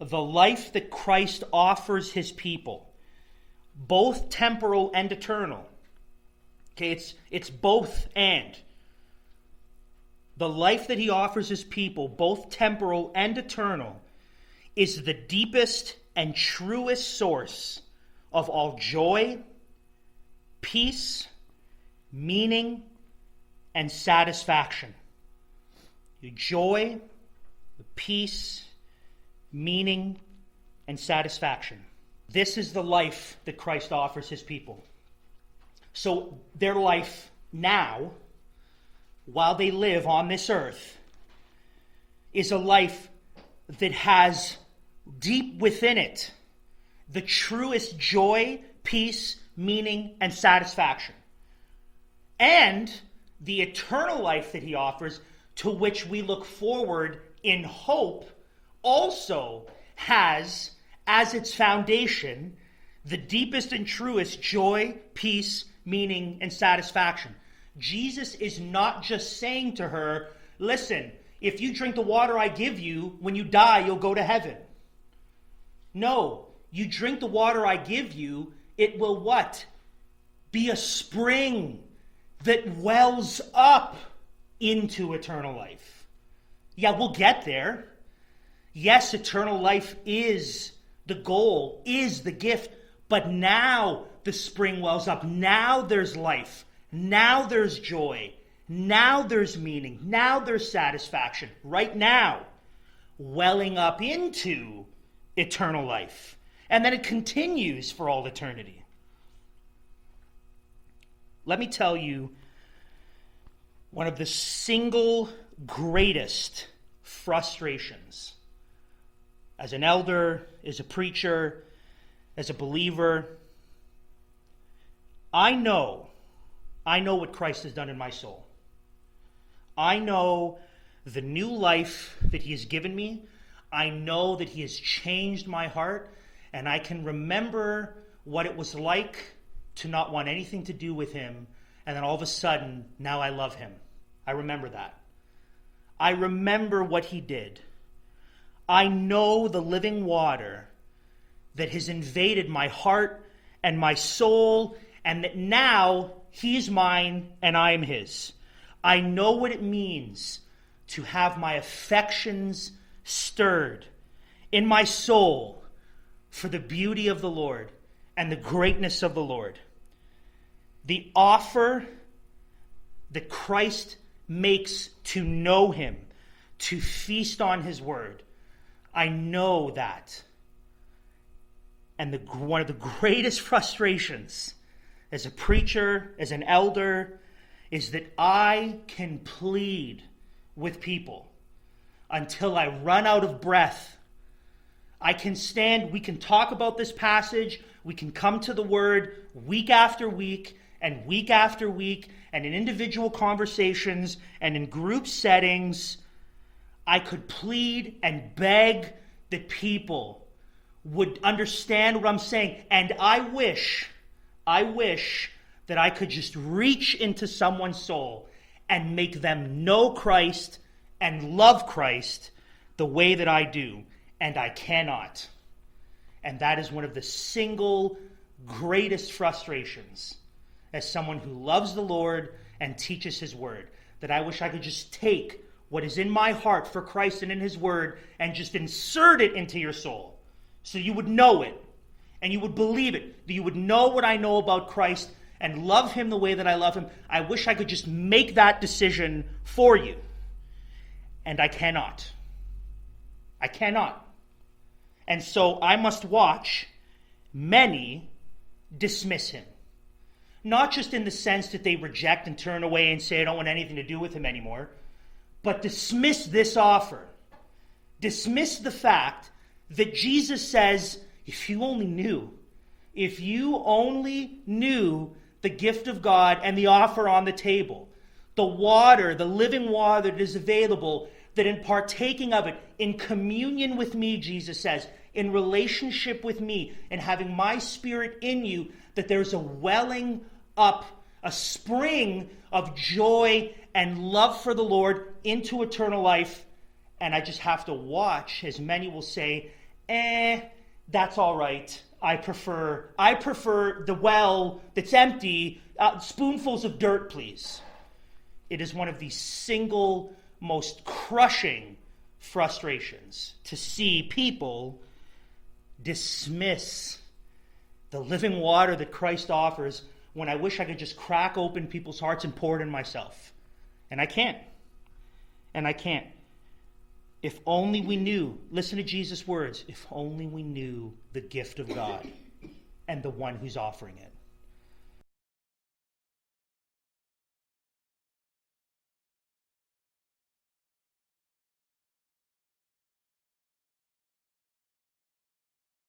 the life that Christ offers his people, both temporal and eternal. Okay, it's both and. The life that he offers his people, both temporal and eternal, is the deepest and truest source of all joy, peace, meaning, and satisfaction. Your joy, peace, meaning, and satisfaction. This is the life that Christ offers his people. So their life now, while they live on this earth, is a life that has deep within it the truest joy, peace, meaning, and satisfaction. And the eternal life that he offers, to which we look forward in hope, also has as its foundation the deepest and truest joy, peace, meaning, and satisfaction. Jesus is not just saying to her, listen, if you drink the water I give you, when you die, you'll go to heaven. No, you drink the water I give you, it will what? Be a spring that wells up into eternal life. Yeah, we'll get there. Yes, eternal life is the goal, is the gift, but now the spring wells up. Now there's life. Now there's joy. Now there's meaning. Now there's satisfaction. Right now, welling up into eternal life. And then it continues for all eternity. Let me tell you one of the single greatest frustrations as an elder, as a preacher, as a believer. I know what Christ has done in my soul. I know the new life that he has given me. I know that he has changed my heart, and I can remember what it was like to not want anything to do with him, and then all of a sudden, now I love him. I remember that. I remember what he did. I know the living water that has invaded my heart and my soul, and that now he's mine and I am his. I know what it means to have my affections stirred in my soul for the beauty of the Lord and the greatness of the Lord. The offer that Christ makes to know him, to feast on his word, I know that. And one of the greatest frustrations as a preacher, as an elder, is that I can plead with people until I run out of breath. I can stand, we can talk about this passage, we can come to the word week after week and week after week, and in individual conversations and in group settings, I could plead and beg that people would understand what I'm saying. And I wish that I could just reach into someone's soul and make them know Christ and love Christ the way that I do. And I cannot. And that is one of the single greatest frustrations as someone who loves the Lord and teaches his word, that I wish I could just take what is in my heart for Christ and in his word and just insert it into your soul so you would know it and you would believe it, that you would know what I know about Christ and love him the way that I love him. I wish I could just make that decision for you. And I cannot. I cannot. And so I must watch many dismiss him. Not just in the sense that they reject and turn away and say, I don't want anything to do with him anymore, but dismiss this offer. Dismiss the fact that Jesus says, if you only knew the gift of God and the offer on the table, the water, the living water that is available, that in partaking of it, in communion with me, Jesus says, in relationship with me, and having my spirit in you, that there's a welling up, a spring of joy and love for the Lord into eternal life. And I just have to watch, as many will say, that's all right. I prefer the well that's empty. Spoonfuls of dirt, please. It is one of the single most crushing frustrations to see people dismiss the living water that Christ offers when I wish I could just crack open people's hearts and pour it in myself. And I can't. And I can't. If only we knew, listen to Jesus' words, if only we knew the gift of God and the one who's offering it.